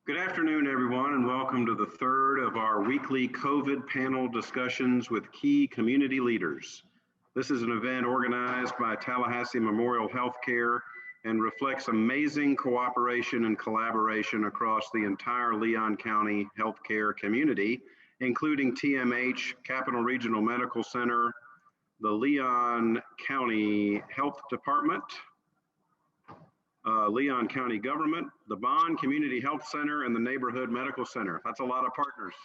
Good afternoon, everyone, and welcome to the third of our weekly COVID panel discussions with key community leaders. This is an event organized by Tallahassee Memorial Healthcare and reflects amazing cooperation and collaboration across the entire Leon County healthcare community, including TMH, Capital Regional Medical Center, the Leon County Health Department, Leon County Government, the Bond Community Health Center, and the Neighborhood Medical Center. That's a lot of partners.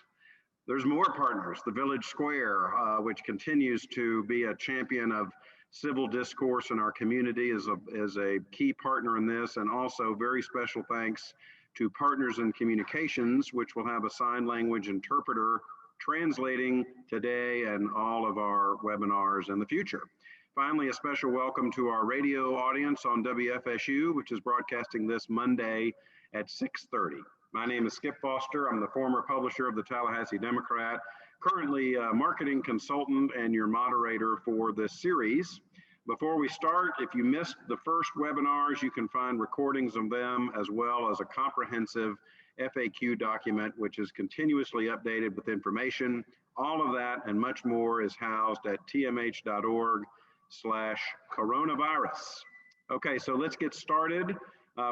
There's more partners, the Village Square, which continues to be a champion of civil discourse in our community, is a key partner in this, and also very special thanks to Partners in Communications, which will have a sign language interpreter translating today and all of our webinars in the future. Finally, a special welcome to our radio audience on WFSU, which is broadcasting this Monday at 6:30. My name is Skip Foster. I'm the former publisher of the Tallahassee Democrat, currently a marketing consultant and your moderator for this series. Before we start, if you missed the first webinars, you can find recordings of them as well as a comprehensive FAQ document, which is continuously updated with information. All of that and much more is housed at tmh.org/coronavirus. Okay, so let's get started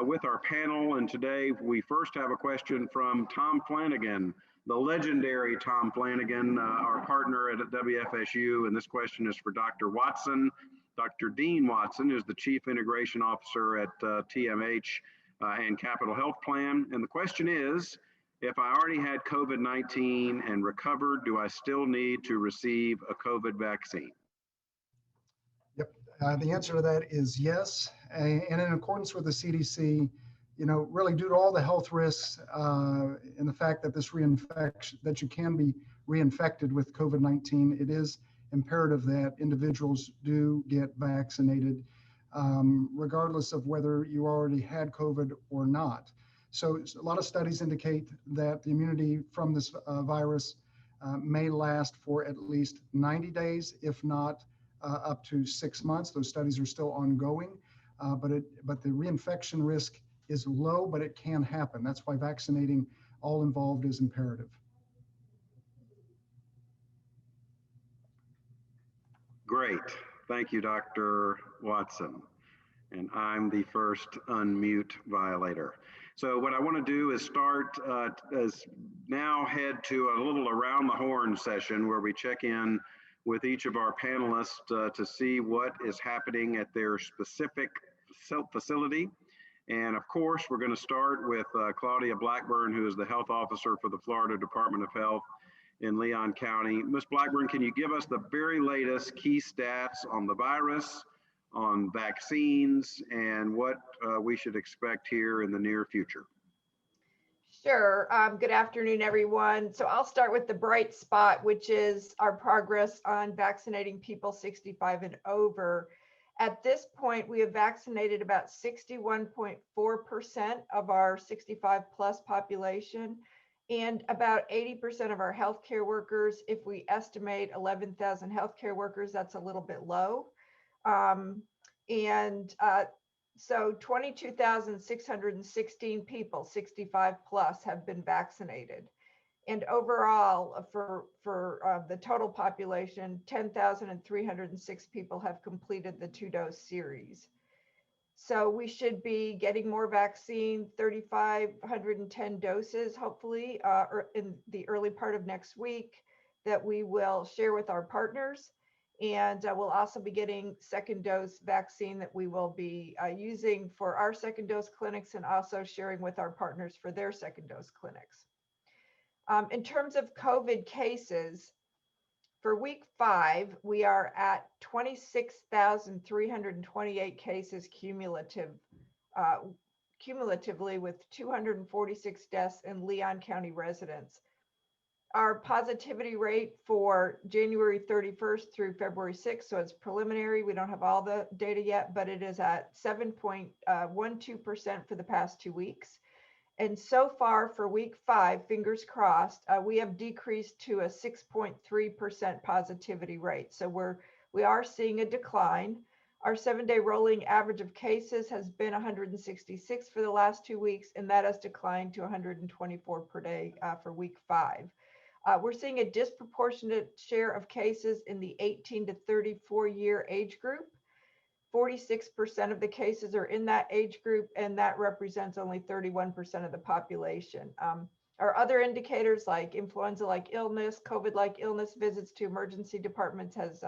with our panel. And today we first have a question from Tom Flanagan, the legendary Tom Flanagan, our partner at WFSU. And this question is for Dr. Watson. Dr. Dean Watson is the Chief Integration Officer at TMH and Capital Health Plan. And the question is, if I already had COVID-19 and recovered, do I still need to receive a COVID vaccine? Yep, the answer to that is yes. And in accordance with the CDC, really due to all the health risks and the fact that this reinfection, that you can be reinfected with COVID-19, it is imperative that individuals do get vaccinated, regardless of whether you already had COVID or not. So a lot of studies indicate that the immunity from this virus may last for at least 90 days, if not up to 6 months. Those studies are still ongoing, but the reinfection risk is low, but it can happen. That's why vaccinating all involved is imperative. Great. Thank you, Dr. Watson. And I'm the first unmute violator. So what I want to do is now head to a little around the horn session where we check in with each of our panelists to see what is happening at their specific facility. And of course, we're going to start with Claudia Blackburn, who is the health officer for the Florida Department of Health in Leon County. Ms. Blackburn, can you give us the very latest key stats on the virus, on vaccines, and what we should expect here in the near future? Sure. Good afternoon, everyone. So I'll start with the bright spot, which is our progress on vaccinating people 65 and over. At this point, we have vaccinated about 61.4% of our 65 plus population and about 80% of our healthcare workers. If we estimate 11,000 healthcare workers, that's a little bit low. So 22,616 people, 65 plus, have been vaccinated. And overall, for the total population, 10,306 people have completed the 2-dose series. So we should be getting more vaccine, 3,510 doses, hopefully, in the early part of next week, that we will share with our partners. And we'll also be getting second dose vaccine that we will be using for our second dose clinics and also sharing with our partners for their second dose clinics. In terms of COVID cases, for week 5, we are at 26,328 cases cumulatively with 246 deaths in Leon County residents. Our positivity rate for January 31st through February 6th, so it's preliminary, we don't have all the data yet, but it is at 7.12% for the past 2 weeks. And so far for week 5, fingers crossed, we have decreased to a 6.3% positivity rate. So we are seeing a decline. Our 7-day rolling average of cases has been 166 for the last 2 weeks, and that has declined to 124 per day for week 5. We're seeing a disproportionate share of cases in the 18 to 34 year age group. 46% of the cases are in that age group, and that represents only 31% of the population. Our other indicators like influenza-like illness, COVID-like illness, visits to emergency departments has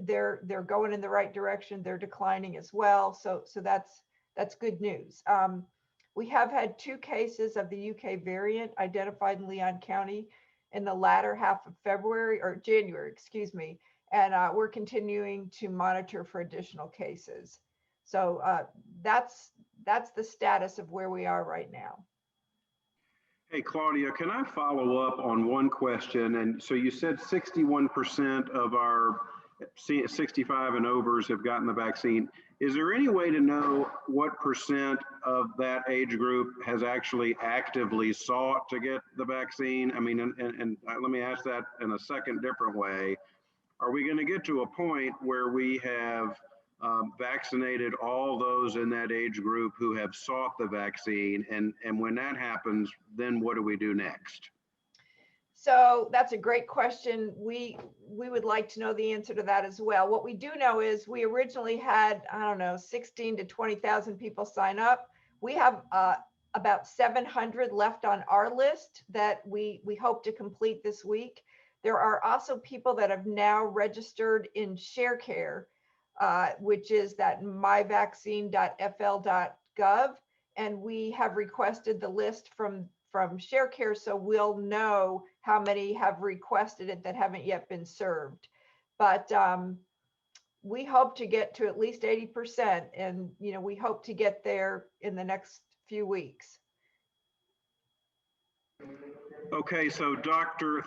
they're going in the right direction. They're declining as well. So that's good news. We have had 2 cases of the UK variant identified in Leon County in the latter half of February or January, excuse me. And we're continuing to monitor for additional cases. So that's the status of where we are right now. Hey, Claudia, can I follow up on one question? And so you said 61% of our 65 and overs have gotten the vaccine. Is there any way to know what percent of that age group has actually actively sought to get the vaccine? I mean, and let me ask that in a second different way. Are we going to get to a point where we have vaccinated all those in that age group who have sought the vaccine? And when that happens, then what do we do next? So that's a great question. We would like to know the answer to that as well. What we do know is we originally had, I don't know, 16 to 20,000 people sign up. We have about 700 left on our list that we hope to complete this week. There are also people that have now registered in ShareCare, which is that myvaccine.fl.gov. And we have requested the list from ShareCare, so we'll know how many have requested it that haven't yet been served. But we hope to get to at least 80%, and we hope to get there in the next few weeks. Okay, so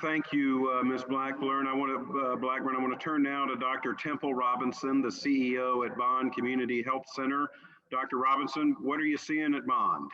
thank you, Ms. Blackburn. I want to turn now to Dr. Temple Robinson, the CEO at Bond Community Health Center. Dr. Robinson, what are you seeing at Bond?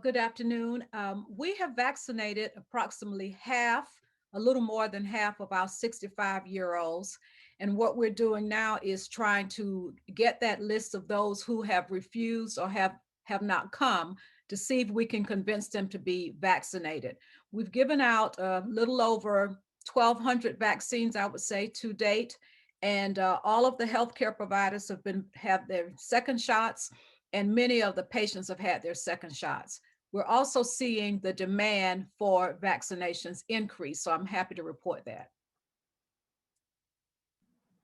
Good afternoon. We have vaccinated approximately half, a little more than half of our 65-year-olds. And what we're doing now is trying to get that list of those who have refused or have not come to see if we can convince them to be vaccinated. We've given out a little over 1,200 vaccines, I would say, to date. And all of the healthcare providers have their second shots, and many of the patients have had their second shots. We're also seeing the demand for vaccinations increase, so I'm happy to report that.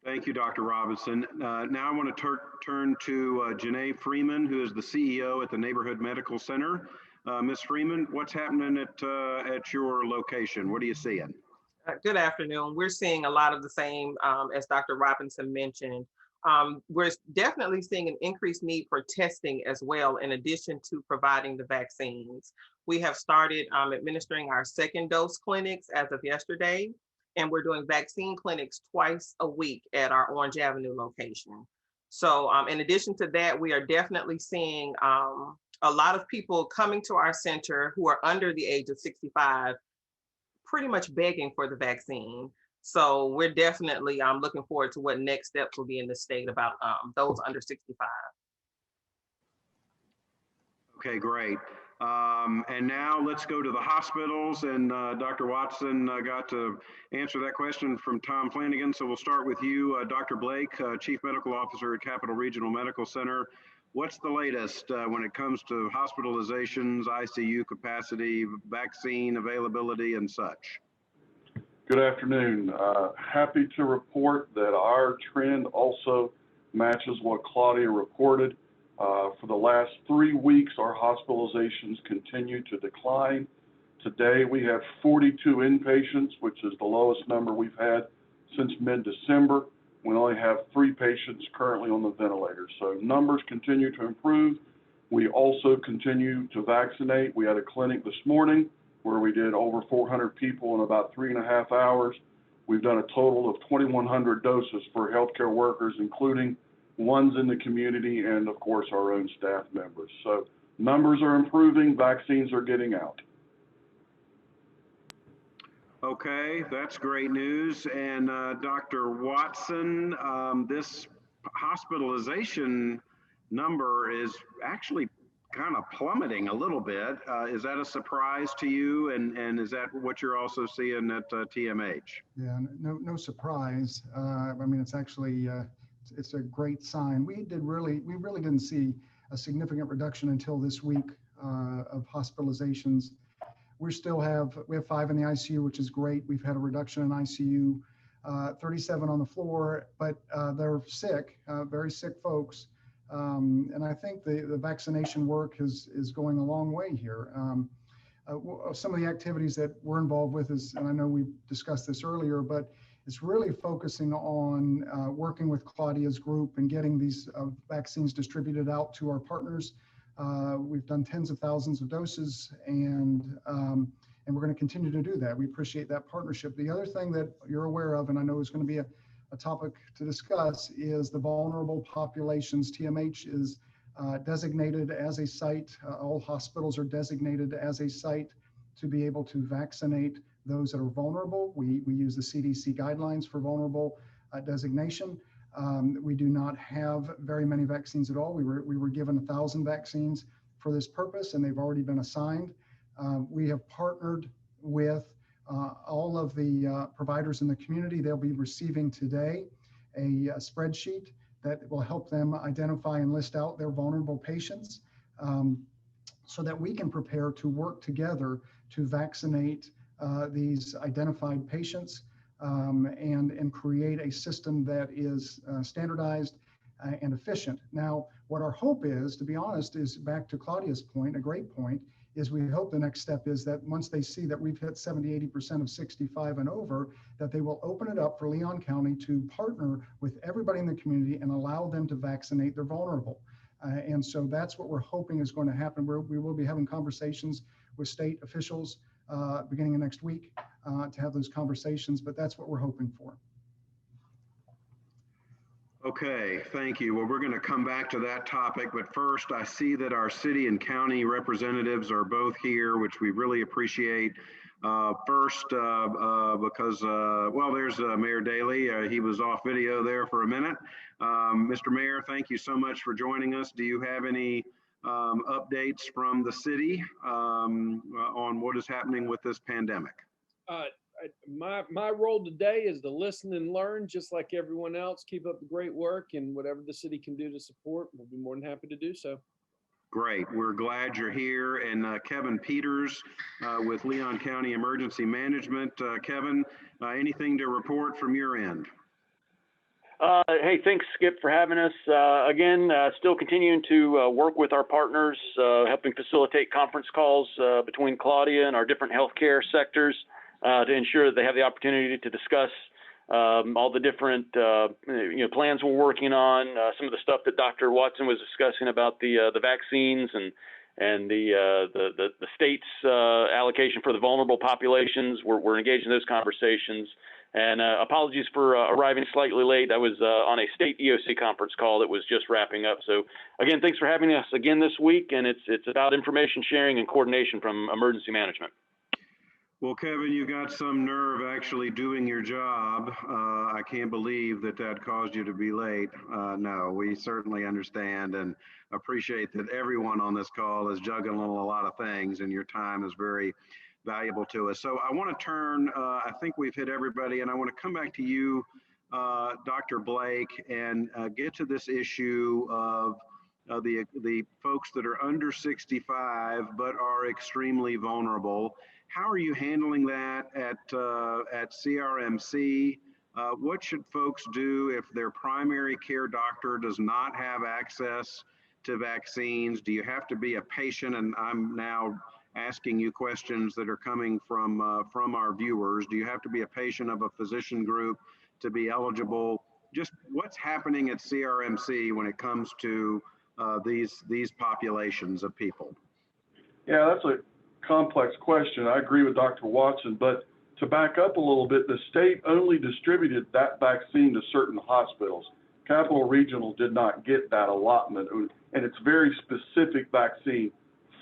Thank you, Dr. Robinson. Now I want to turn to Jeanne Freeman, who is the CEO at the Neighborhood Medical Center. Ms. Freeman, what's happening at your location? What are you seeing? Good afternoon. We're seeing a lot of the same as Dr. Robinson mentioned. We're definitely seeing an increased need for testing as well, in addition to providing the vaccines. We have started administering our second dose clinics as of yesterday, and we're doing vaccine clinics twice a week at our Orange Avenue location. So in addition to that, we are definitely seeing a lot of people coming to our center who are under the age of 65, pretty much begging for the vaccine. So we're definitely looking forward to what next steps will be in the state about those under 65. Okay, great. And now let's go to the hospitals, and Dr. Watson got to answer that question from Tom Flanagan. So we'll start with you, Dr. Blake, Chief Medical Officer at Capital Regional Medical Center. What's the latest when it comes to hospitalizations, ICU capacity, vaccine availability, and such? Good afternoon. Happy to report that our trend also matches what Claudia reported. For the last 3 weeks, our hospitalizations continue to decline. Today, we have 42 inpatients, which is the lowest number we've had since mid-December. We only have 3 patients currently on the ventilator. So numbers continue to improve. We also continue to vaccinate. We had a clinic this morning where we did over 400 people in about 3.5 hours. We've done a total of 2,100 doses for healthcare workers, including ones in the community and, of course, our own staff members. So numbers are improving, vaccines are getting out. Okay, that's great news. And Dr. Watson, this hospitalization number is actually kind of plummeting a little bit. Is that a surprise to you? And is that what you're also seeing at TMH? Yeah, no surprise. I mean, it's actually, it's a great sign. We really didn't see a significant reduction until this week of hospitalizations. We have 5 in the ICU, which is great. We've had a reduction in ICU, 37 on the floor, but they're sick, very sick folks. And I think the vaccination work is going a long way here. Some of the activities that we're involved with is, and I know we discussed this earlier, but it's really focusing on working with Claudia's group and getting these vaccines distributed out to our partners. We've done tens of thousands of doses, and we're going to continue to do that. We appreciate that partnership. The other thing that you're aware of, and I know is going to be a topic to discuss, is the vulnerable populations. TMH is designated as a site. All hospitals are designated as a site to be able to vaccinate those that are vulnerable. We use the CDC guidelines for vulnerable designation. We do not have very many vaccines at all. We were given 1,000 vaccines for this purpose, and they've already been assigned. We have partnered with all of the providers in the community. They'll be receiving today a spreadsheet that will help them identify and list out their vulnerable patients so that we can prepare to work together to vaccinate these identified patients and create a system that is standardized and efficient. Now, what our hope is, to be honest, is back to Claudia's point, a great point, is we hope the next step is that once they see that we've hit 70–80% of 65 and over, that they will open it up for Leon County to partner with everybody in the community and allow them to vaccinate their vulnerable. And so that's what we're hoping is going to happen. We will be having conversations with state officials beginning of next week to have those conversations, but that's what we're hoping for. Okay, thank you. Well, we're going to come back to that topic, but first I see that our city and county representatives are both here, which we really appreciate. First, because, well, there's Mayor Dailey. He was off video there for a minute. Mr. Mayor, thank you so much for joining us. Do you have any updates from the city on what is happening with this pandemic? My role today is to listen and learn, just like everyone else. Keep up the great work, and whatever the city can do to support, we'll be more than happy to do so. Great. We're glad you're here. And Kevin Peters with Leon County Emergency Management. Kevin, anything to report from your end? Hey, thanks, Skip, for having us. Again, still continuing to work with our partners, helping facilitate conference calls between Claudia and our different healthcare sectors to ensure that they have the opportunity to discuss all the different plans we're working on, some of the stuff that Dr. Watson was discussing about the vaccines and the state's allocation for the vulnerable populations. We're engaged in those conversations. And apologies for arriving slightly late. I was on a state EOC conference call that was just wrapping up. So again, thanks for having us again this week. And it's about information sharing and coordination from emergency management. Well, Kevin, you got some nerve actually doing your job. I can't believe that caused you to be late. No, we certainly understand and appreciate that everyone on this call is juggling a lot of things, and your time is very valuable to us. So I want to turn, I think we've hit everybody, and I want to come back to you, Dr. Blake, and get to this issue of the folks that are under 65 but are extremely vulnerable. How are you handling that at CRMC? What should folks do if their primary care doctor does not have access to vaccines? Do you have to be a patient? And I'm now asking you questions that are coming from our viewers. Do you have to be a patient of a physician group to be eligible? Just what's happening at CRMC when it comes to these populations of people? Yeah, that's a complex question. I agree with Dr. Watson, but to back up a little bit, the state only distributed that vaccine to certain hospitals. Capital Regional did not get that allotment, and it's very specific vaccine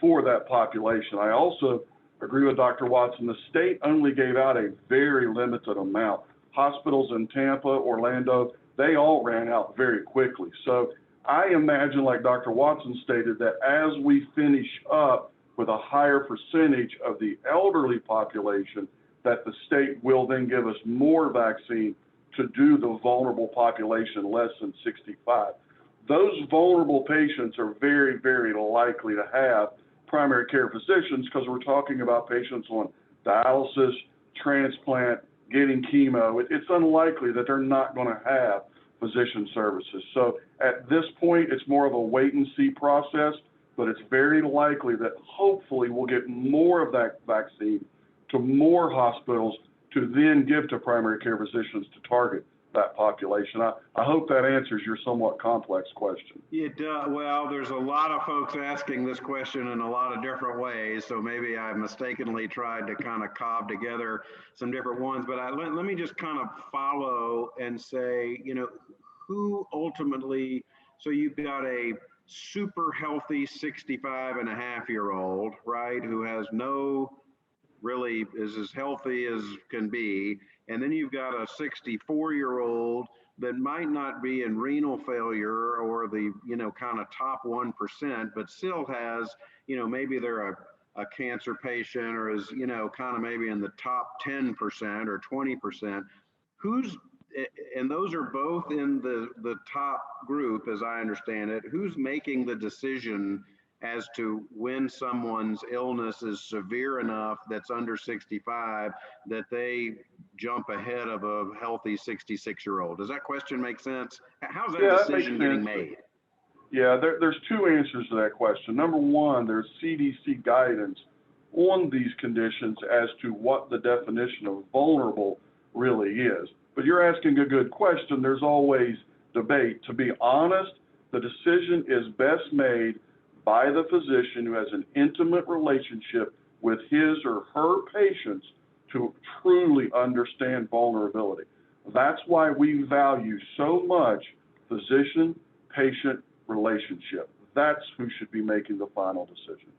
for that population. I also agree with Dr. Watson. The state only gave out a very limited amount. Hospitals in Tampa, Orlando, they all ran out very quickly. So I imagine, like Dr. Watson stated, that as we finish up with a higher percentage of the elderly population, that the state will then give us more vaccine to do the vulnerable population less than 65. Those vulnerable patients are very, very likely to have primary care physicians because we're talking about patients on dialysis, transplant, getting chemo. It's unlikely that they're not going to have physician services. So at this point, it's more of a wait and see process, but it's very likely that hopefully we'll get more of that vaccine to more hospitals to then give to primary care physicians to target that population. I hope that answers your somewhat complex question. It does. Well, there's a lot of folks asking this question in a lot of different ways, so maybe I mistakenly tried to kind of cob together some different ones, but let me just kind of follow and say, you know, who ultimately, so you've got a super healthy 65-and-a-half-year-old, right, who has no, really is as healthy as can be. And then you've got a 64-year-old that might not be in renal failure or the, you know, kind of top 1%, but still has, you know, maybe they're a cancer patient or is, you know, kind of maybe in the top 10% or 20%. And those are both in the top group, as I understand it. Who's making the decision as to when someone's illness is severe enough that's under 65 that they jump ahead of a healthy 66-year-old? Does that question make sense? How's that decision getting made? Yeah, there's two answers to that question. Number one, there's CDC guidance on these conditions as to what the definition of vulnerable really is. But you're asking a good question. There's always debate. To be honest, the decision is best made by the physician who has an intimate relationship with his or her patients to truly understand vulnerability. That's why we value so much physician-patient relationship. That's who should be making the final decision.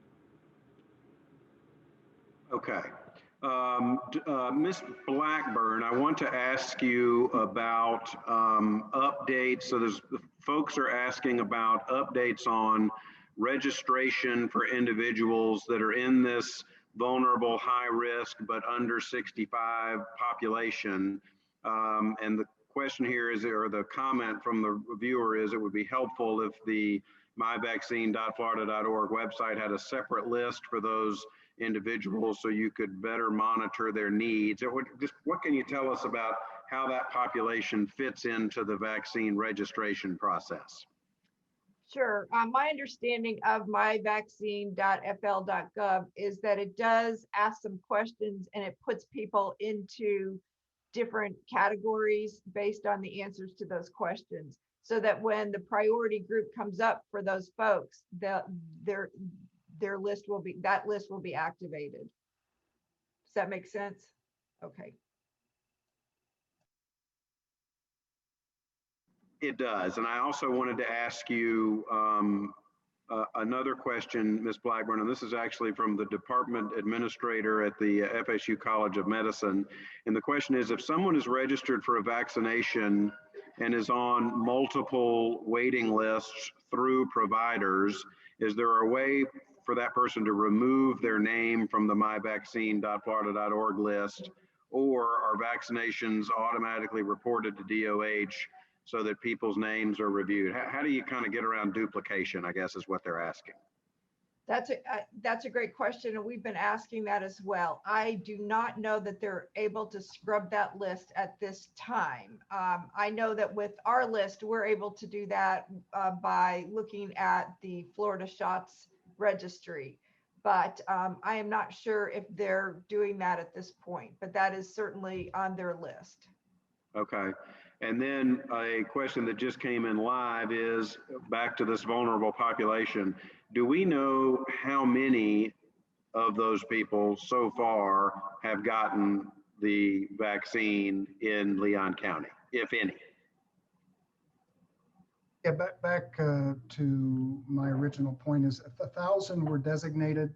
Okay. Ms. Blackburn, I want to ask you about updates. So folks are asking about updates on registration for individuals that are in this vulnerable, high risk, but under 65 population. And the question here is, or the comment from the viewer is, it would be helpful if the myvaccine.florida.org website had a separate list for those individuals so you could better monitor their needs. What can you tell us about how that population fits into the vaccine registration process? Sure. My understanding of myvaccine.fl.gov is that it does ask some questions and it puts people into different categories based on the answers to those questions, so that when the priority group comes up for those folks, their list will be, that list will be activated. Does that make sense? Okay. It does. And I also wanted to ask you another question, Ms. Blackburn, and this is actually from the department administrator at the FSU College of Medicine. And the question is, if someone is registered for a vaccination and is on multiple waiting lists through providers, is there a way for that person to remove their name from the myvaccine.florida.org list, or are vaccinations automatically reported to DOH so that people's names are reviewed? How do you kind of get around duplication, I guess is what they're asking. That's a great question, and we've been asking that as well. I do not know that they're able to scrub that list at this time. I know that with our list, we're able to do that by looking at the Florida Shots registry, but I am not sure if they're doing that at this point, but that is certainly on their list. Okay. And then a question that just came in live is back to this vulnerable population. Do we know how many of those people so far have gotten the vaccine in Leon County, if any? Yeah, back to my original point is 1,000 were designated.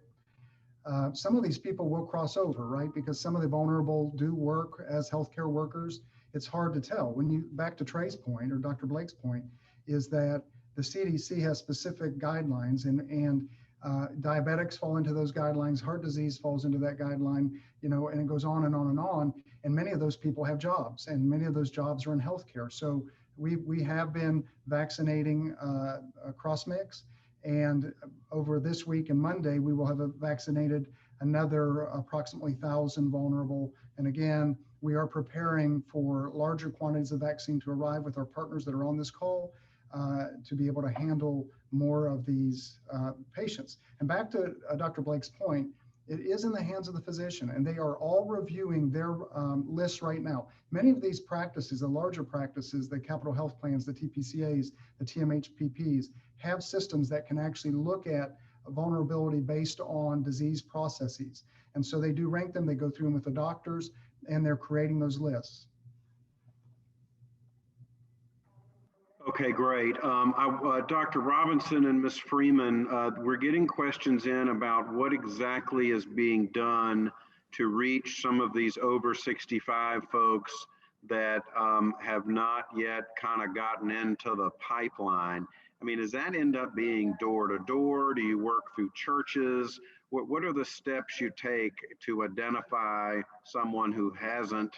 Some of these people will cross over, right? Because some of the vulnerable do work as healthcare workers. it's hard to tell. When you, back to Trey's point or Dr. Blake's point, is that the CDC has specific guidelines, and diabetics fall into those guidelines, heart disease falls into that guideline, you know, and it goes on and on and on. And many of those people have jobs, and many of those jobs are in healthcare. So we have been vaccinating cross mix, and over this week and Monday, we will have vaccinated another approximately 1,000 vulnerable. And again, we are preparing for larger quantities of vaccine to arrive with our partners that are on this call to be able to handle more of these patients. And back to Dr. Blake's point, it is in the hands of the physician, and they are all reviewing their lists right now. Many of these practices, the larger practices, the capital health plans, the TPCAs, the TMHPPs, have systems that can actually look at vulnerability based on disease processes. And so they do rank them, they go through them with the doctors, and they're creating those lists. Okay, great. Dr. Robinson and Ms. Freeman, we're getting questions in about what exactly is being done to reach some of these over 65 folks that have not yet kind of gotten into the pipeline. I mean, does that end up being door to door? Do you work through churches? What are the steps you take to identify someone who hasn't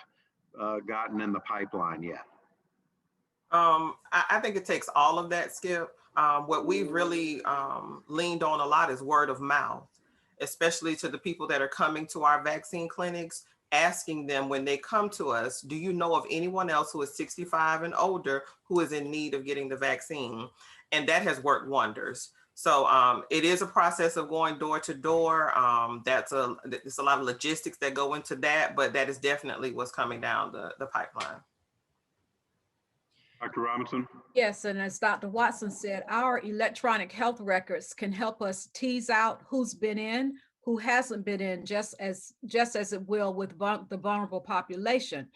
gotten in the pipeline yet? I think it takes all of that, Skip. What we've really leaned on a lot is word of mouth, especially to the people that are coming to our vaccine clinics, asking them when they come to us, do you know of anyone else who is 65 and older who is in need of getting the vaccine? And that has worked wonders. So it is a process of going door to door. There's a lot of logistics that go into that, but that is definitely what's coming down the pipeline. Dr. Robinson? Yes, and as Dr. Watson said, our electronic health records can help us tease out who's been in, who hasn't been in, just as it will with the vulnerable population.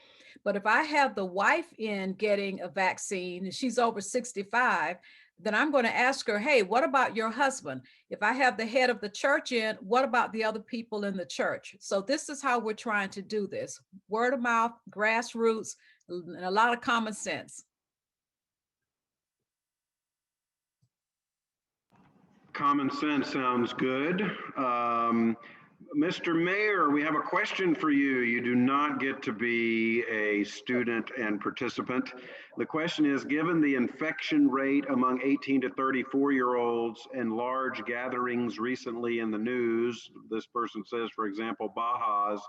But if I have the wife in getting a vaccine and she's over 65, then I'm going to ask her, hey, what about your husband? If I have the head of the church in, what about the other people in the church? So this is how we're trying to do this. Word of mouth, grassroots, and a lot of common sense. Common sense sounds good. Mr. Mayor, we have a question for you. You do not get to be a student and participant. The question is, given the infection rate among 18 to 34-year-olds and large gatherings recently in the news, this person says, for example, Bajas,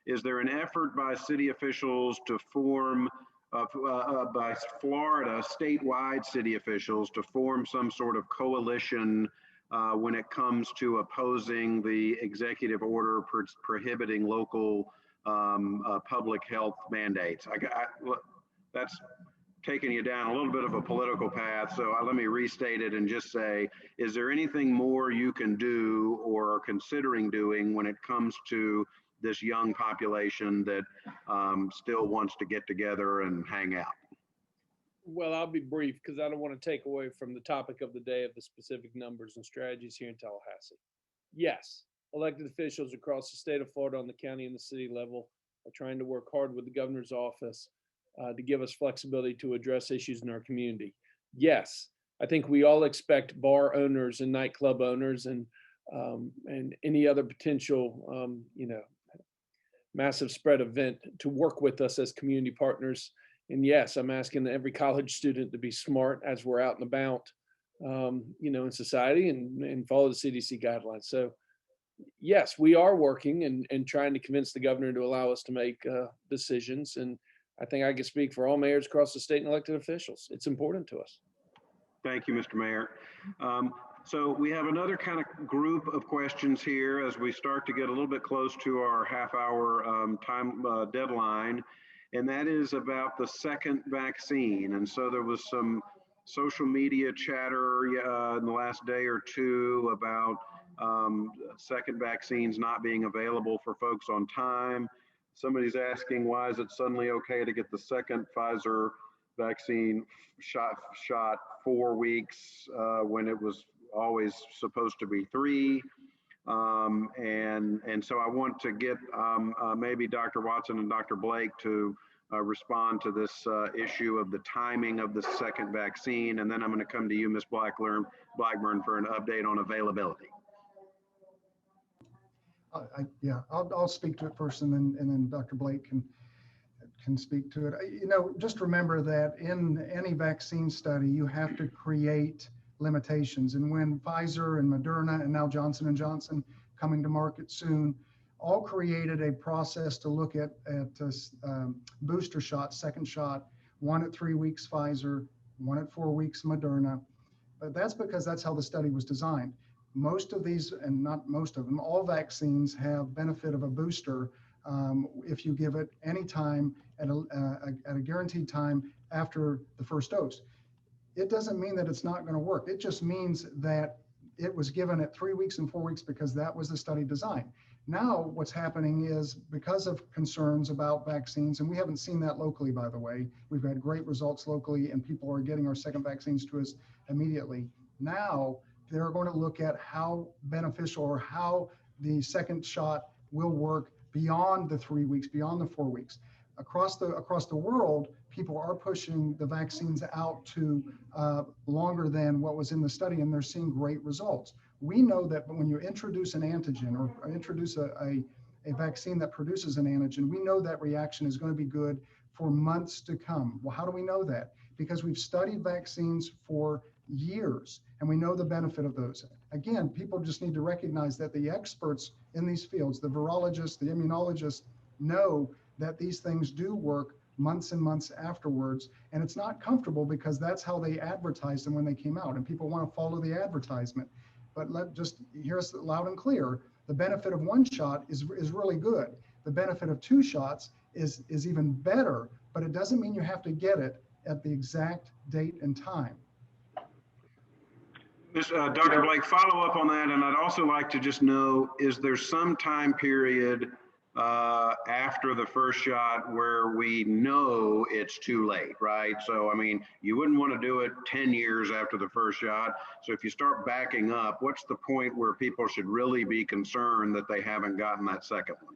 is there an effort by city officials to form by Florida statewide city officials to form some sort of coalition when it comes to opposing the executive order prohibiting local public health mandates? That's taking you down a little bit of a political path, so let me restate it and just say, is there anything more you can do or are considering doing when it comes to this young population that still wants to get together and hang out? Well, I'll be brief because I don't want to take away from the topic of the day of the specific numbers and strategies here in Tallahassee. Yes, elected officials across the state of Florida on the county and the city level are trying to work hard with the governor's office to give us flexibility to address issues in our community. Yes, I think we all expect bar owners and nightclub owners and any other potential, massive spread event to work with us as community partners. And yes, I'm asking every college student to be smart as we're out and about, in society and follow the CDC guidelines. So yes, we are working and trying to convince the governor to allow us to make decisions. And I think I can speak for all mayors across the state and elected officials. It's important to us. Thank you, Mr. Mayor. So we have another kind of group of questions here as we start to get a little bit close to our half-hour time deadline, and that is about the second vaccine. And so there was some social media chatter in the last day or two about second vaccines not being available for folks on time. Somebody's asking, why is it suddenly okay to get the second Pfizer vaccine shot 4 weeks when it was always supposed to be 3? And so I want to get maybe Dr. Watson and Dr. Blake to respond to this issue of the timing of the second vaccine. And then I'm going to come to you, Ms. Blackburn, for an update on availability. Yeah, I'll speak to it first, and then Dr. Blake can speak to it. You know, just remember that in any vaccine study, you have to create limitations. And when Pfizer and Moderna and now Johnson & Johnson coming to market soon, all created a process to look at booster shots, second shot, one at 3 weeks Pfizer, one at 4 weeks Moderna. But that's because that's how the study was designed. Most of these, and not most of them, all vaccines have benefit of a booster if you give it any time at a guaranteed time after the first dose. It doesn't mean that it's not going to work. It just means that it was given at 3 weeks and 4 weeks because that was the study design. Now what's happening is, because of concerns about vaccines, and we haven't seen that locally, by the way, we've had great results locally and people are getting our second vaccines to us immediately. Now they're going to look at how beneficial or how the second shot will work beyond the 3 weeks, beyond the 4 weeks. Across the world, people are pushing the vaccines out to longer than what was in the study, and they're seeing great results. We know that when you introduce an antigen or introduce a vaccine that produces an antigen, we know that reaction is going to be good for months to come. Well, how do we know that? Because we've studied vaccines for years, and we know the benefit of those. Again, people just need to recognize that the experts in these fields, the virologists, the immunologists, know that these things do work months and months afterwards, and it's not comfortable because that's how they advertised them when they came out, and people want to follow the advertisement. But just hear us loud and clear. The benefit of one shot is really good. The benefit of 2 shots is even better, but it doesn't mean you have to get it at the exact date and time. Dr. Blake, follow up on that, and I'd also like to just know, is there some time period after the first shot where we know it's too late, right? So, I mean, you wouldn't want to do it 10 years after the first shot. So if you start backing up, what's the point where people should really be concerned that they haven't gotten that second one?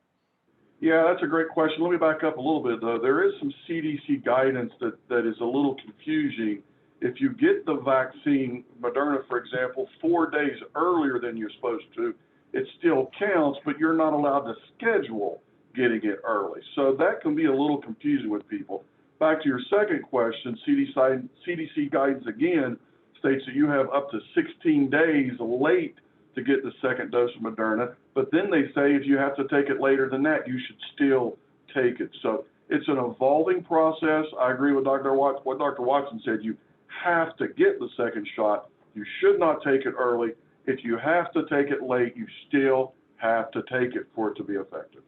Yeah, that's a great question. Let me back up a little bit, though. There is some CDC guidance that is a little confusing. If you get the vaccine, Moderna, for example, 4 days earlier than you're supposed to, it still counts, but you're not allowed to schedule getting it early. So that can be a little confusing with people. Back to your second question, CDC guidance again states that you have up to 16 days late to get the second dose of Moderna, but then they say if you have to take it later than that, you should still take it. So it's an evolving process. I agree with what Dr. Watson said. You have to get the second shot. You should not take it early. If you have to take it late, you still have to take it for it to be effective.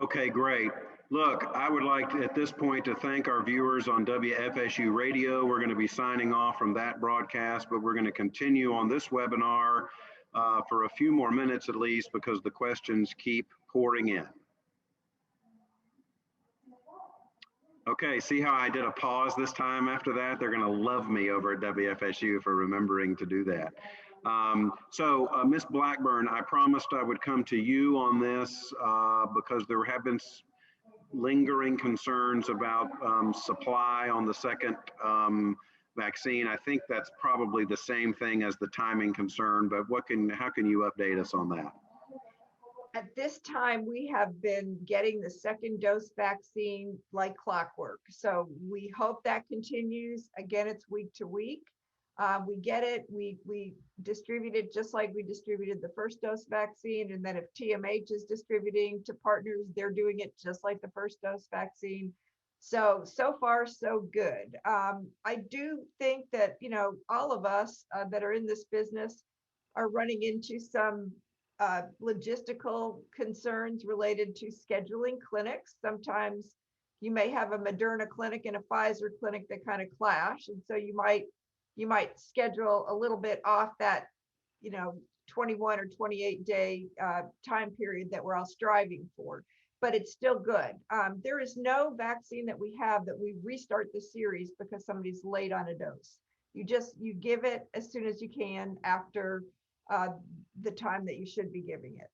Okay, great. Look, I would like to, at this point, to thank our viewers on WFSU Radio. We're going to be signing off from that broadcast, but we're going to continue on this webinar for a few more minutes at least, because the questions keep pouring in. Okay, see how I did a pause this time after that? They're going to love me over at WFSU for remembering to do that. Ms. Blackburn, I promised I would come to you on this because there have been lingering concerns about supply on the second vaccine. I think that's probably the same thing as the timing concern, but how can you update us on that? At this time, we have been getting the second dose vaccine like clockwork. So we hope that continues. Again, it's week to week. We get it, we distribute it just like we distributed the first dose vaccine. And then if TMH is distributing to partners, they're doing it just like the first dose vaccine. So far, so good. I do think that, all of us that are in this business are running into some logistical concerns related to scheduling clinics. Sometimes you may have a Moderna clinic and a Pfizer clinic that kind of clash. And so you might schedule a little bit off that, 21 or 28 day time period that we're all striving for, but it's still good. There is no vaccine that we have that we restart the series because somebody's late on a dose. You give it as soon as you can after the time that you should be giving it.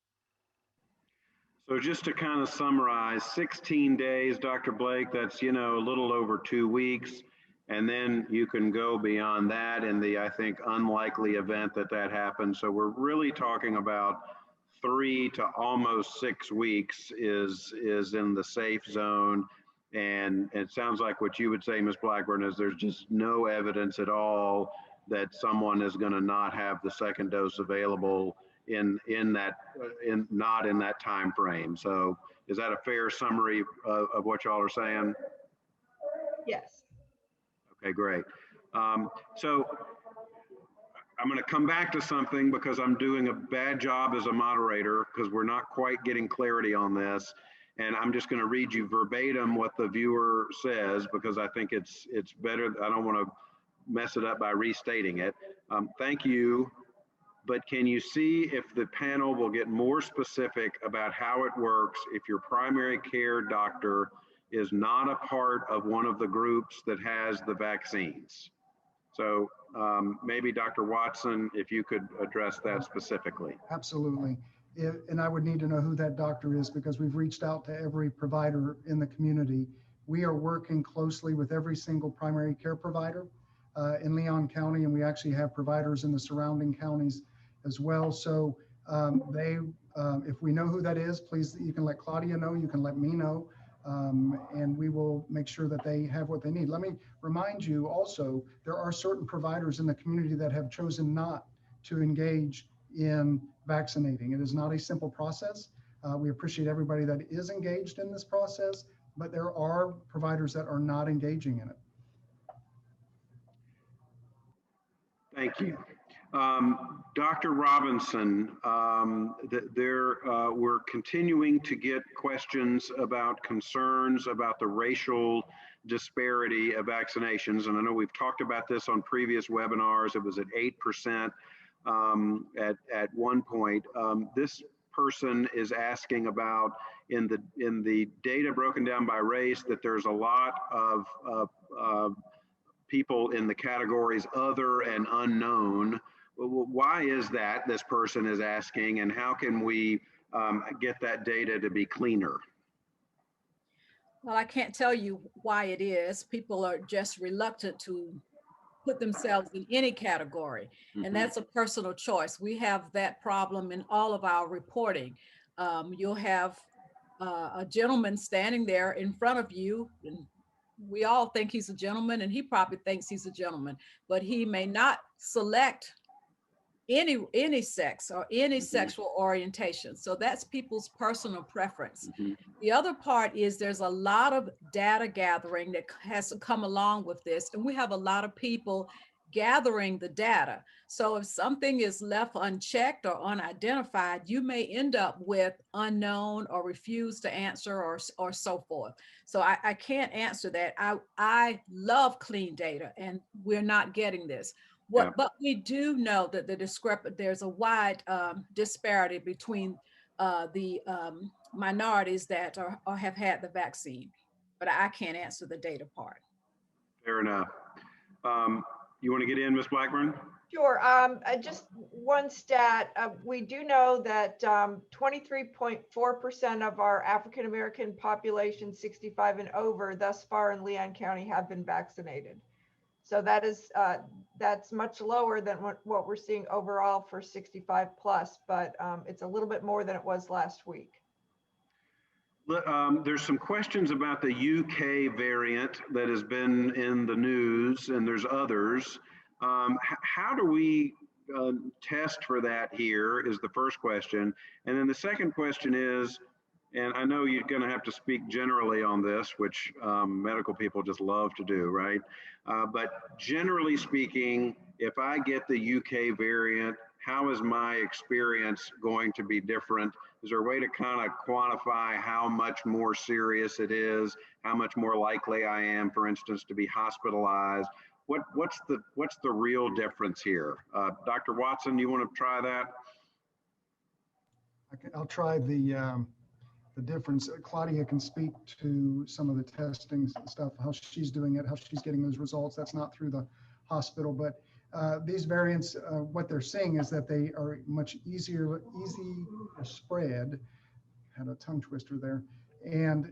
So just to kind of summarize, 16 days, Dr. Blake, that's, a little over 2 weeks. And then you can go beyond that in the, I think, unlikely event that that happens. So we're really talking about 3 to almost 6 weeks is in the safe zone. And it sounds like what you would say, Ms. Blackburn, is there's just no evidence at all that someone is going to not have the second dose available not in that time frame. So is that a fair summary of what y'all are saying? Yes. Okay, great. So I'm going to come back to something because I'm doing a bad job as a moderator because we're not quite getting clarity on this. And I'm just going to read you verbatim what the viewer says because I think it's better. I don't want to mess it up by restating it. Thank you. But can you see if the panel will get more specific about how it works if your primary care doctor is not a part of one of the groups that has the vaccines? So maybe Dr. Watson, if you could address that specifically. Absolutely. And I would need to know who that doctor is because we've reached out to every provider in the community. We are working closely with every single primary care provider in Leon County, and we actually have providers in the surrounding counties as well. So if we know who that is, please, you can let Claudia know, you can let me know, and we will make sure that they have what they need. Let me remind you also, there are certain providers in the community that have chosen not to engage in vaccinating. It is not a simple process. We appreciate everybody that is engaged in this process, but there are providers that are not engaging in it. Thank you. Dr. Robinson, we're continuing to get questions about concerns about the racial disparity of vaccinations. And I know we've talked about this on previous webinars. It was at 8% at one point. This person is asking about in the data broken down by race that there's a lot of people in the categories other and unknown. Why is that, this person is asking, and how can we get that data to be cleaner? Well, I can't tell you why it is. People are just reluctant to put themselves in any category, and that's a personal choice. We have that problem in all of our reporting. You'll have a gentleman standing there in front of you, and we all think he's a gentleman, and he probably thinks he's a gentleman, but he may not select any sex or any sexual orientation. So that's people's personal preference. The other part is there's a lot of data gathering that has to come along with this, and we have a lot of people gathering the data. So if something is left unchecked or unidentified, you may end up with unknown or refuse to answer or so forth. So I can't answer that. I love clean data, and we're not getting this. But we do know that there's a wide disparity between the minorities that or have had the vaccine, but I can't answer the data part. Fair enough. You want to get in, Ms. Blackburn? Sure. Just one stat. We do know that 23.4% of our African American population 65 and over thus far in Leon County have been vaccinated. So that is that's much lower than what we're seeing overall for 65 plus, but it's a little bit more than it was last week. There's some questions about the UK variant that has been in the news, and there's others. How do we test for that here is the first question. And then the second question is, and I know you're going to have to speak generally on this, which medical people just love to do, right? But generally speaking, if I get the UK variant, how is my experience going to be different? Is there a way to kind of quantify how much more serious it is, how much more likely I am, for instance, to be hospitalized? What's the real difference here? Dr. Watson, you want to try that? I'll try the difference. Claudia can speak to some of the testing stuff, how she's doing it, how she's getting those results. That's not through the hospital, but these variants, what they're seeing is that they are much easy to spread. had a tongue twister there. And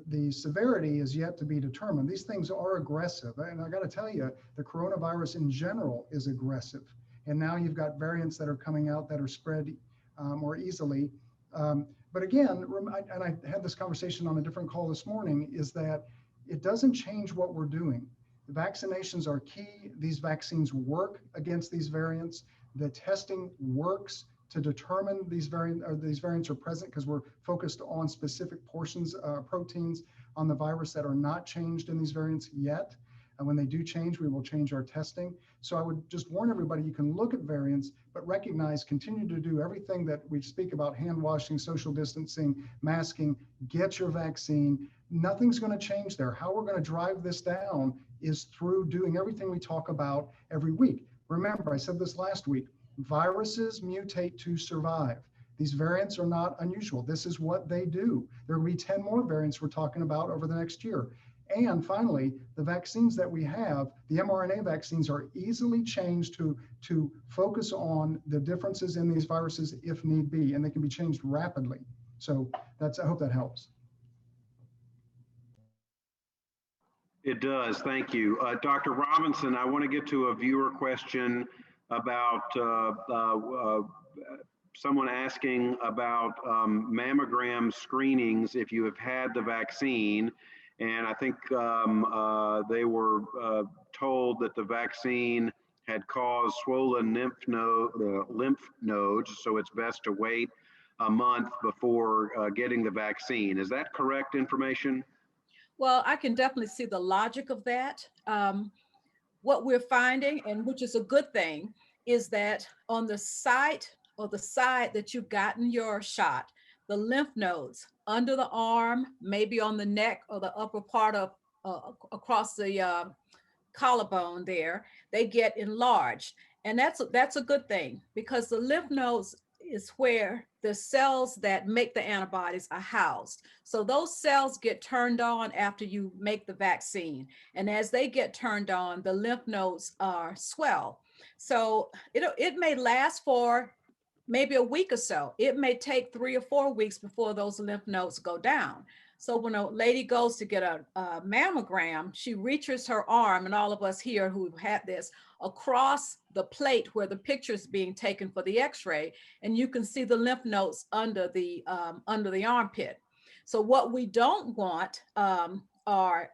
the severity is yet to be determined. These things are aggressive. And I got to tell you, the coronavirus in general is aggressive. And now you've got variants that are coming out that are spread more easily. But again, and I had this conversation on a different call this morning, is that it doesn't change what we're doing. The vaccinations are key. These vaccines work against these variants. The testing works to determine these variants are present, because we're focused on specific portions, proteins on the virus that are not changed in these variants yet. And when they do change, we will change our testing. So I would just warn everybody, you can look at variants, but recognize, continue to do everything that we speak about: hand washing, social distancing, masking, get your vaccine. Nothing's going to change there. How we're going to drive this down is through doing everything we talk about every week. Remember, I said this last week, viruses mutate to survive. These variants are not unusual. This is what they do. There will be 10 more variants we're talking about over the next year. And finally, the vaccines that we have, the mRNA vaccines, are easily changed to focus on the differences in these viruses if need be, and they can be changed rapidly. So I hope that helps. It does, thank you. Dr. Robinson, I want to get to a viewer question about someone asking about mammogram screenings if you have had the vaccine. And I think they were told that the vaccine had caused swollen lymph nodes, so it's best to wait a month before getting the vaccine. Is that correct information? Well, I can definitely see the logic of that. What we're finding, and which is a good thing, is that on the site that you've gotten your shot, the lymph nodes under the arm, maybe on the neck or the upper part of across the collarbone there, they get enlarged. And that's a good thing, because the lymph nodes is where the cells that make the antibodies are housed. So those cells get turned on after you make the vaccine. And as they get turned on, the lymph nodes are swell. So it may last for maybe a week or so. It may take 3 or 4 weeks before those lymph nodes go down. So when a lady goes to get a mammogram, she reaches her arm, and all of us here who've had this, across the plate where the picture is being taken for the x-ray, and you can see the lymph nodes under the armpit. So what we don't want are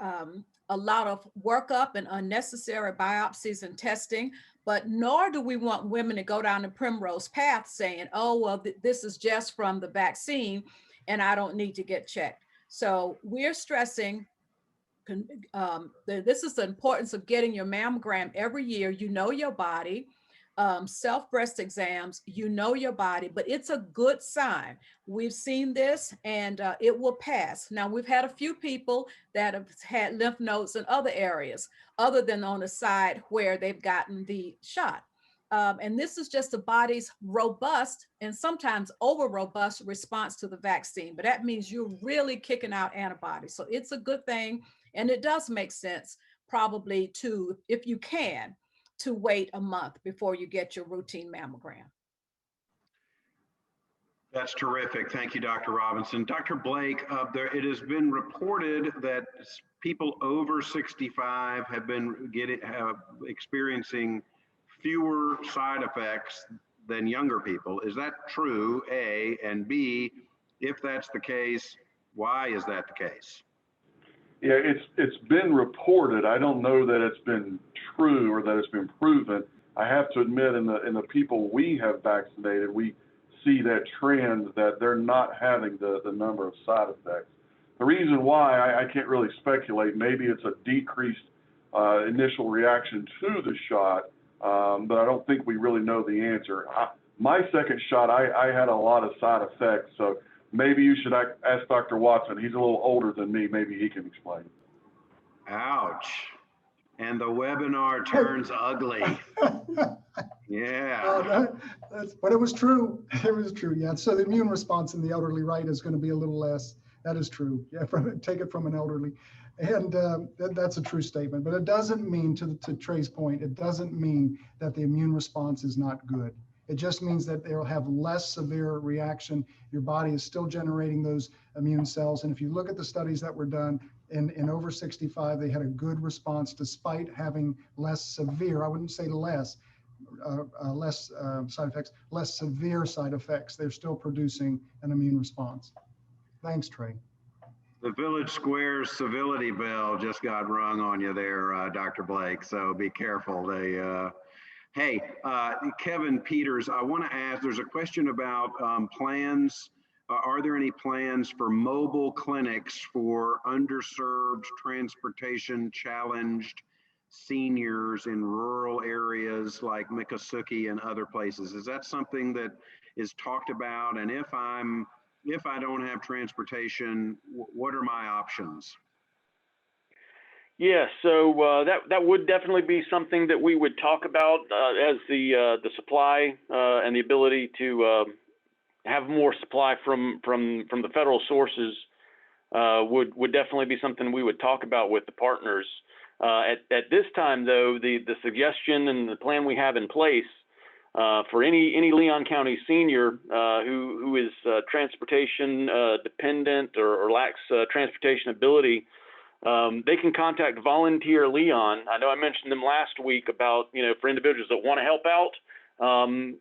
a lot of workup and unnecessary biopsies and testing, but nor do we want women to go down the primrose path saying, oh, well, this is just from the vaccine and I don't need to get checked. So we're stressing, this is the importance of getting your mammogram every year. You know your body, self-breast exams, you know your body, but it's a good sign. We've seen this, and it will pass. Now, we've had a few people that have had lymph nodes in other areas, other than on the side where they've gotten the shot. And this is just the body's robust and sometimes over robust response to the vaccine, but that means you're really kicking out antibodies. So it's a good thing. And it does make sense probably to, if you can, to wait a month before you get your routine mammogram. That's terrific. Thank you, Dr. Robinson. Dr. Blake, it has been reported that people over 65 have been experiencing fewer side effects than younger people. Is that true, A? And B, if that's the case, why is that the case? Yeah, it's been reported. I don't know that it's been true or that it's been proven. I have to admit, in the people we have vaccinated, we see that trend that they're not having the number of side effects. The reason why, I can't really speculate. Maybe it's a decreased initial reaction to the shot, but I don't think we really know the answer. My second shot, I had a lot of side effects, so maybe you should ask Dr. Watson. He's a little older than me. Maybe he can explain. Ouch. And the webinar turns ugly. Yeah. But it was true. It was true. Yeah. So the immune response in the elderly, right, is going to be a little less. That is true. Yeah. Take it from an elderly. And that's a true statement. But it doesn't mean, to Trey's point, it doesn't mean that the immune response is not good. It just means that they'll have less severe reaction. Your body is still generating those immune cells. And if you look at the studies that were done in over 65, they had a good response despite having less severe, I wouldn't say less side effects, less severe side effects. They're still producing an immune response. Thanks, Trey. The Village Square civility bell just got rung on you there, Dr. Blake, so be careful. Hey, Kevin Peters, I want to ask, there's a question about plans. Are there any plans for mobile clinics for underserved, transportation challenged seniors in rural areas like Miccosukee and other places? Is that something that is talked about? And if I don't have transportation, what are my options? Yeah, so that would definitely be something that we would talk about as the supply and the ability to have more supply from the federal sources would definitely be something we would talk about with the partners. At this time, though, the suggestion and the plan we have in place for any Leon County senior who is transportation dependent or lacks transportation ability, they can contact Volunteer Leon. I know I mentioned them last week about, for individuals that want to help out.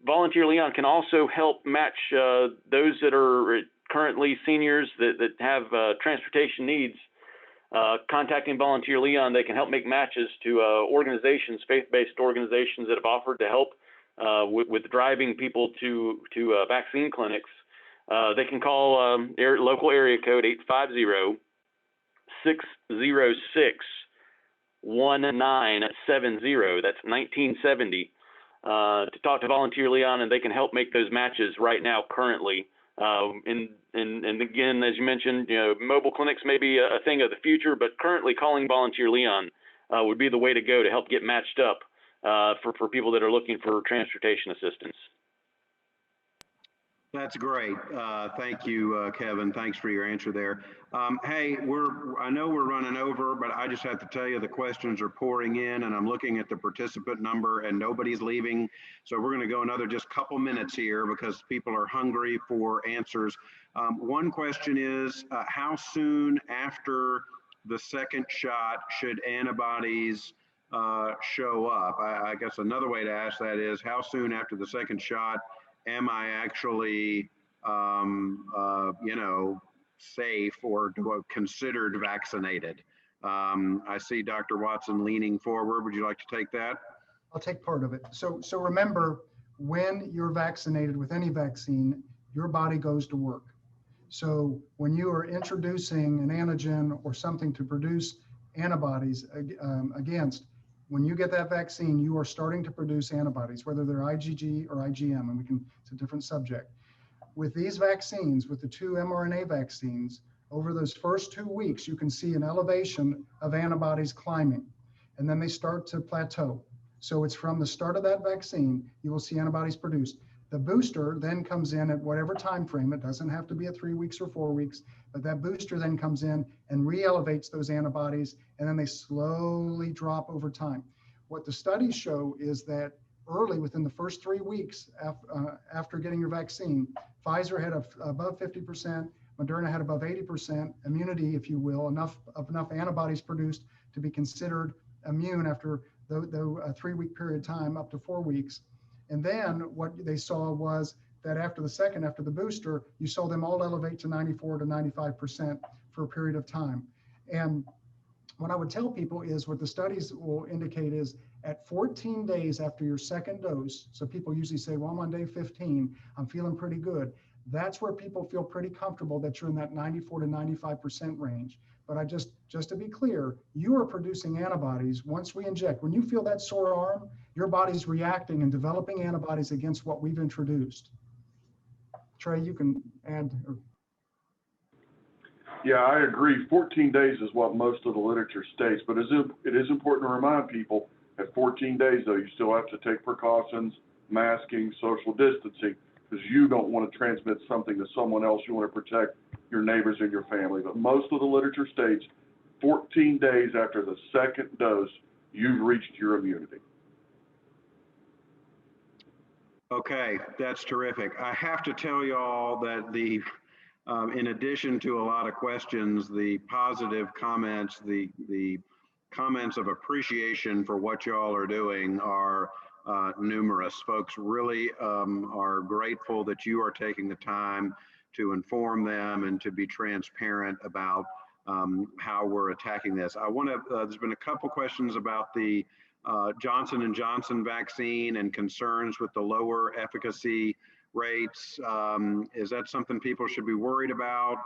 Volunteer Leon can also help match those that are currently seniors that have transportation needs. Contacting Volunteer Leon, they can help make matches to organizations, faith-based organizations that have offered to help with driving people to vaccine clinics. They can call local area code 850-606-1970. That's 1970. To talk to Volunteer Leon, and they can help make those matches right now currently. And again, as you mentioned, mobile clinics may be a thing of the future, but currently calling Volunteer Leon would be the way to go to help get matched up for people that are looking for transportation assistance. That's great. Thank you, Kevin. Thanks for your answer there. Hey, I know we're running over, but I just have to tell you the questions are pouring in, and I'm looking at the participant number and nobody's leaving. So we're going to go another just couple minutes here because people are hungry for answers. One question is, how soon after the second shot should antibodies show up? I guess another way to ask that is, how soon after the second shot am I actually, safe or considered vaccinated? I see Dr. Watson leaning forward. Would you like to take that? I'll take part of it. So remember, when you're vaccinated with any vaccine, your body goes to work. So when you are introducing an antigen or something to produce antibodies against, when you get that vaccine, you are starting to produce antibodies, whether they're IgG or IgM, and it's a different subject. With these vaccines, with the 2 mRNA vaccines, over those first 2 weeks, you can see an elevation of antibodies climbing, and then they start to plateau. So it's from the start of that vaccine, you will see antibodies produced. The booster then comes in at whatever time frame. It doesn't have to be at 3 weeks or 4 weeks, but that booster then comes in and re-elevates those antibodies, and then they slowly drop over time. What the studies show is that early, within the first 3 weeks after getting your vaccine, Pfizer had above 50%, Moderna had above 80% immunity, if you will, enough antibodies produced to be considered immune after the 3 week period of time, up to 4 weeks. And then what they saw was that after the booster, you saw them all elevate to 94 to 95% for a period of time. And what I would tell people is, what the studies will indicate is, at 14 days after your second dose, so people usually say, well, I'm on day 15, I'm feeling pretty good. That's where people feel pretty comfortable that you're in that 94 to 95% range. But just to be clear, you are producing antibodies once we inject. When you feel that sore arm, your body's reacting and developing antibodies against what we've introduced. Trey, you can add. Yeah, I agree. 14 days is what most of the literature states, but it is important to remind people at 14 days, though, you still have to take precautions, masking, social distancing, because you don't want to transmit something to someone else. You want to protect your neighbors and your family. But most of the literature states 14 days after the second dose, you've reached your immunity. Okay, that's terrific. I have to tell y'all that in addition to a lot of questions, the positive comments, the comments of appreciation for what y'all are doing are numerous. Folks really are grateful that you are taking the time to inform them and to be transparent about how we're attacking this. I want to, there's been a couple questions about the Johnson & Johnson vaccine and concerns with the lower efficacy rates. Is that something people should be worried about?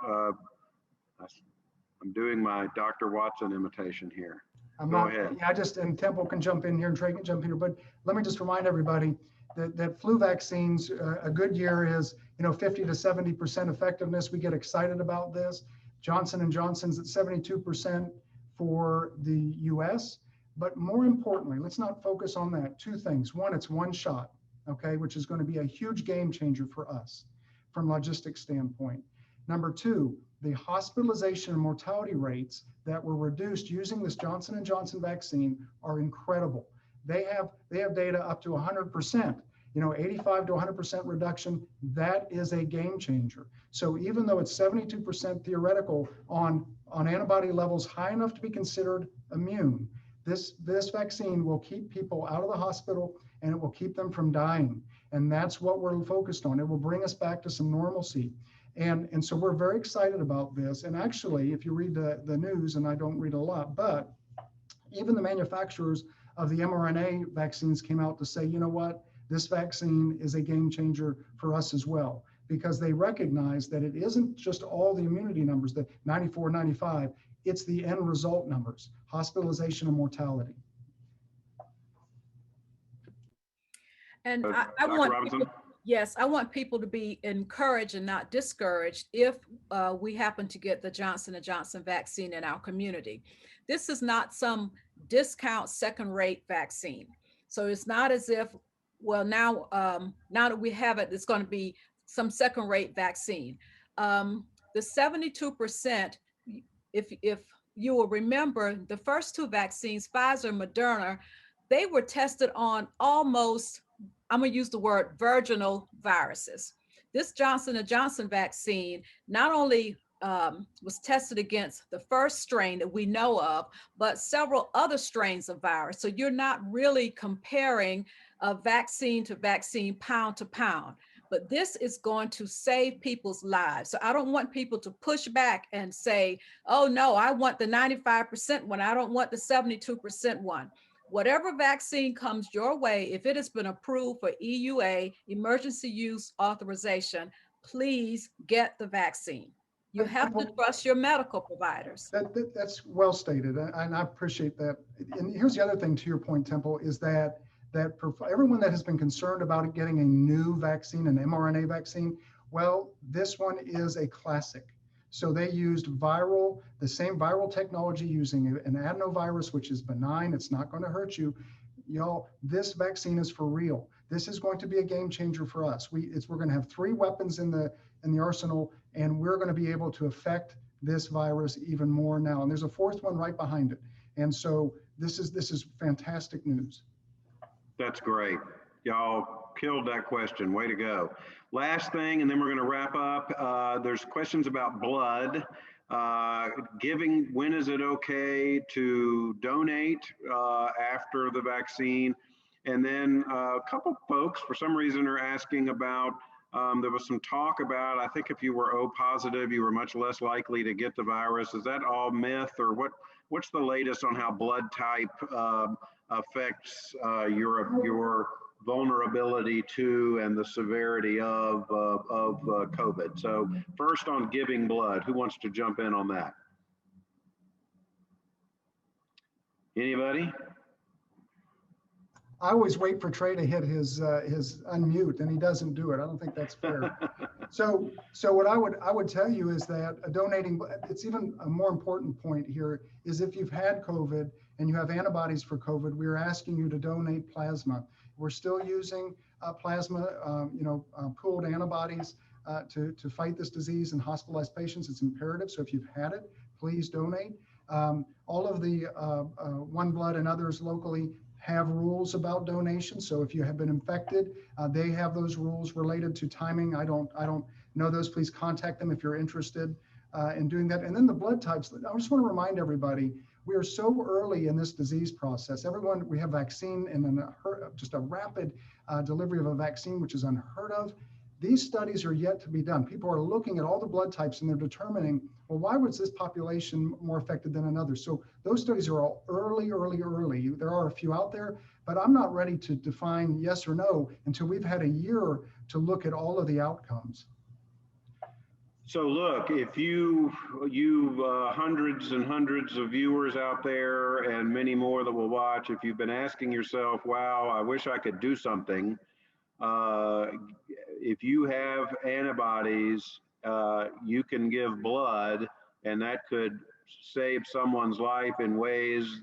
I'm doing my Dr. Watson imitation here. Go ahead. Yeah, and Temple can jump in here and Trey can jump in here, but let me just remind everybody that flu vaccines, a good year is, 50 to 70% effectiveness. We get excited about this. Johnson & Johnson's at 72% for the US, but more importantly, let's not focus on that. Two things. One, it's one shot, okay, which is going to be a huge game changer for us from logistics standpoint. Number two, the hospitalization and mortality rates that were reduced using this Johnson & Johnson vaccine are incredible. They have data up to 100%, 85 to 100% reduction. That is a game changer. So even though it's 72% theoretical on antibody levels high enough to be considered immune, this vaccine will keep people out of the hospital and it will keep them from dying. And that's what we're focused on. It will bring us back to some normalcy. And so we're very excited about this. And actually, if you read the news, and I don't read a lot, but even the manufacturers of the mRNA vaccines came out to say, you know what, this vaccine is a game changer for us as well, because they recognize that it isn't just all the immunity numbers, the 94, 95, it's the end result numbers, hospitalization and mortality. And I want people, yes, I want people to be encouraged and not discouraged if we happen to get the Johnson & Johnson vaccine in our community. This is not some discount second-rate vaccine. So it's not as if, well, now that we have it, it's going to be some second-rate vaccine. The 72%, if you will remember, the first two vaccines, Pfizer and Moderna, they were tested on almost, I'm going to use the word virginal viruses. This Johnson & Johnson vaccine not only was tested against the first strain that we know of, but several other strains of virus. So you're not really comparing a vaccine to vaccine, pound to pound. But this is going to save people's lives. So I don't want people to push back and say, oh no, I want the 95% one. I don't want the 72% one. Whatever vaccine comes your way, if it has been approved for EUA, emergency use authorization, please get the vaccine. You have to trust your medical providers. That's well stated, and I appreciate that. And here's the other thing to your point, Temple, is that everyone that has been concerned about getting a new vaccine, an mRNA vaccine, well, this one is a classic. So they used the same viral technology using an adenovirus, which is benign. It's not going to hurt you. Y'all, this vaccine is for real. This is going to be a game changer for us. We're going to have 3 weapons in the arsenal, and we're going to be able to affect this virus even more now. And there's a 4th one right behind it. And so this is fantastic news. That's great. Y'all killed that question. Way to go. Last thing, and then we're going to wrap up. There's questions about blood. Giving, when is it okay to donate after the vaccine? And then a couple folks, for some reason, are asking about, there was some talk about, I think if you were O positive, you were much less likely to get the virus. Is that all myth, or what's the latest on how blood type affects your vulnerability to and the severity of COVID? So first on giving blood, who wants to jump in on that? Anybody? I always wait for Trey to hit his unmute, and he doesn't do it. I don't think that's fair. So what I would tell you is that donating, it's even a more important point here, is if you've had COVID and you have antibodies for COVID, we're asking you to donate plasma. We're still using plasma, pooled antibodies to fight this disease in hospitalized patients. It's imperative. So if you've had it, please donate. All of the One Blood and others locally have rules about donations. So if you have been infected, they have those rules related to timing. I don't know those. Please contact them if you're interested in doing that. And then the blood types. I just want to remind everybody, we are so early in this disease process. Everyone, we have vaccine and just a rapid delivery of a vaccine, which is unheard of. These studies are yet to be done. People are looking at all the blood types and they're determining, well, why was this population more affected than another? So those studies are all early. There are a few out there, but I'm not ready to define yes or no until we've had a year to look at all of the outcomes. So look, if you hundreds and hundreds of viewers out there and many more that will watch, if you've been asking yourself, wow, I wish I could do something. If you have antibodies, you can give blood, and that could save someone's life in ways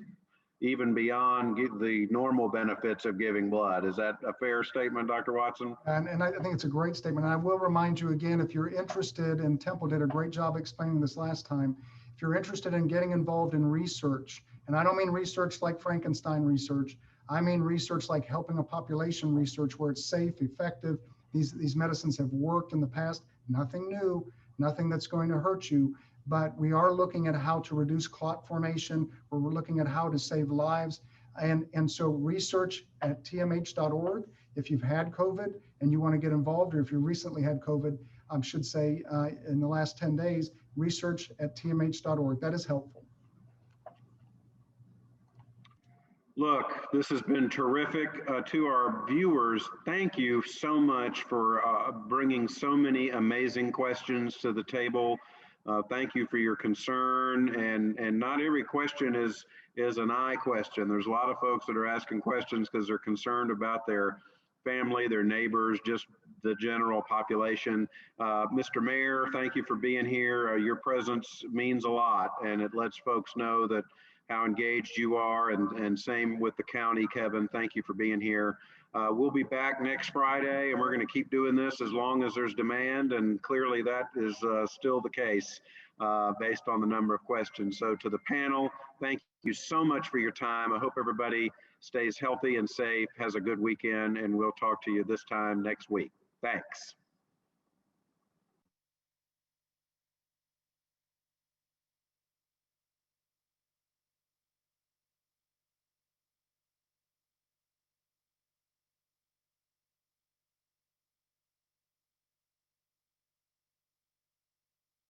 even beyond the normal benefits of giving blood. Is that a fair statement, Dr. Watson? And I think it's a great statement. And I will remind you again, if you're interested, and Temple did a great job explaining this last time, if you're interested in getting involved in research, and I don't mean research like Frankenstein research, I mean research like helping a population research where it's safe, effective. These medicines have worked in the past, nothing new, nothing that's going to hurt you. But we are looking at how to reduce clot formation, or we're looking at how to save lives. And so research at tmh.org. If you've had COVID and you want to get involved, or if you recently had COVID, I should say in the last 10 days, research at tmh.org. That is helpful. Look, this has been terrific. To our viewers, thank you so much for bringing so many amazing questions to the table. Thank you for your concern, and not every question is an I question. There's a lot of folks that are asking questions because they're concerned about their family, their neighbors, just the general population. Mr. Mayor, thank you for being here. Your presence means a lot, and it lets folks know that how engaged you are, and same with the county. Kevin, thank you for being here. We'll be back next Friday, and we're going to keep doing this as long as there's demand, and clearly that is still the case based on the number of questions. So to the panel, thank you so much for your time. I hope everybody stays healthy and safe, has a good weekend, and we'll talk to you this time next week. Thanks.